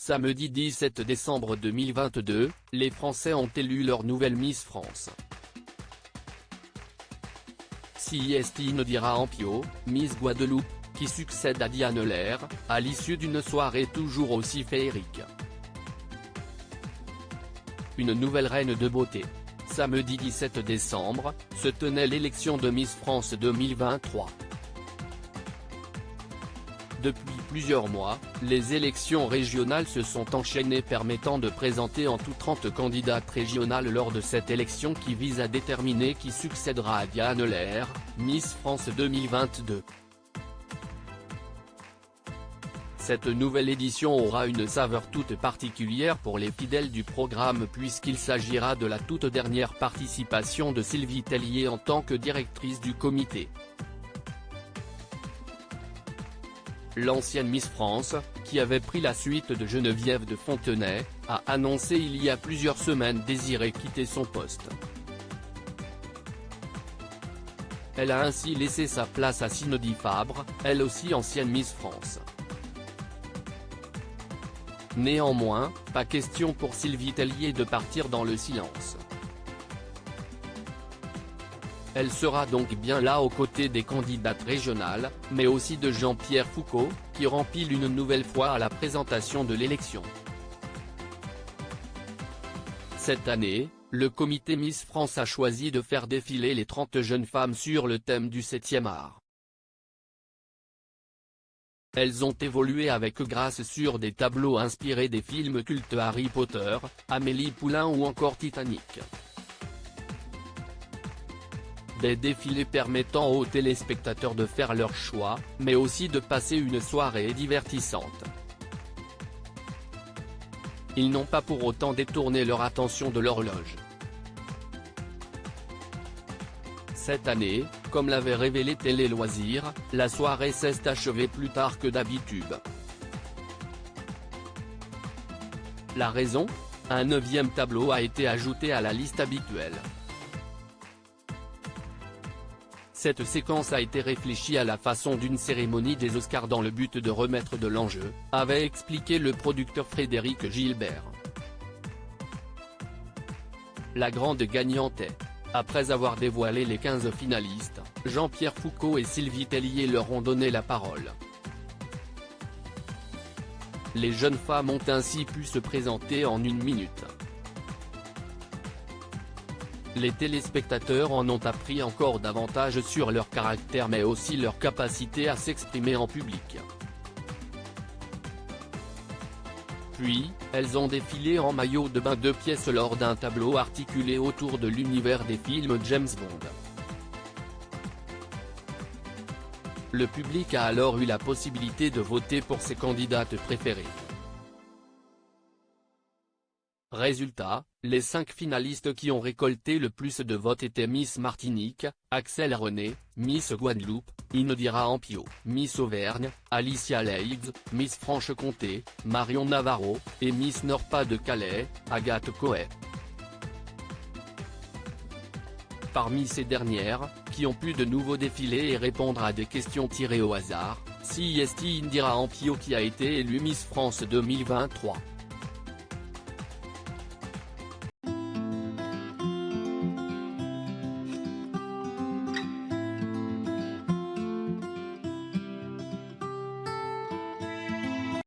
Samedi 17 décembre 2022, les Français ont élu leur nouvelle Miss France. Célestine Indira-Ampio, Miss Guadeloupe, qui succède à Diane Lair, à l'issue d'une soirée toujours aussi féerique. Une nouvelle reine de beauté. Samedi 17 décembre, se tenait l'élection de Miss France 2023. Depuis plusieurs mois, les élections régionales se sont enchaînées permettant de présenter en tout 30 candidates régionales lors de cette élection qui vise à déterminer qui succédera à Diane Lair, Miss France 2022. Cette nouvelle édition aura une saveur toute particulière pour les fidèles du programme puisqu'il s'agira de la toute dernière participation de Sylvie Tellier en tant que directrice du comité. L'ancienne Miss France, qui avait pris la suite de Geneviève de Fontenay, a annoncé il y a plusieurs semaines désirer quitter son poste. Elle a ainsi laissé sa place à Cindy Fabre, elle aussi ancienne Miss France. Néanmoins, pas question pour Sylvie Tellier de partir dans le silence. Elle sera donc bien là aux côtés des candidates régionales, mais aussi de Jean-Pierre Foucault, qui rempile une nouvelle fois à la présentation de l'élection. Cette année, le comité Miss France a choisi de faire défiler les 30 jeunes femmes sur le thème du 7e art. Elles ont évolué avec grâce sur des tableaux inspirés des films cultes Harry Potter, Amélie Poulain ou encore Titanic. Des défilés permettant aux téléspectateurs de faire leur choix, mais aussi de passer une soirée divertissante. Ils n'ont pas pour autant détourné leur attention de l'horloge. Cette année, comme l'avait révélé Télé Loisirs, la soirée s'est achevée plus tard que d'habitude. La raison ? Un 9e tableau a été ajouté à la liste habituelle. Cette séquence a été réfléchie à la façon d'une cérémonie des Oscars dans le but de remettre de l'enjeu, avait expliqué le producteur Frédéric Gilbert. La grande gagnante est, après avoir dévoilé les 15 finalistes, Jean-Pierre Foucault et Sylvie Tellier leur ont donné la parole. Les jeunes femmes ont ainsi pu se présenter en 1 minute. Les téléspectateurs en ont appris encore davantage sur leur caractère mais aussi leur capacité à s'exprimer en public. Puis, elles ont défilé en maillot de bain 2 pièces lors d'un tableau articulé autour de l'univers des films James Bond. Le public a alors eu la possibilité de voter pour ses candidates préférées. Résultat, les 5 finalistes qui ont récolté le plus de votes étaient Miss Martinique, Axel René, Miss Guadeloupe, Indira-Ampio, Miss Auvergne, Alicia Leigh, Miss Franche-Comté, Marion Navarro, et Miss Nord-Pas-de-Calais, Agathe Coët. Parmi ces dernières, qui ont pu de nouveau défiler et répondre à des questions tirées au hasard, Célestine Indira-Ampio qui a été élue Miss France 2023.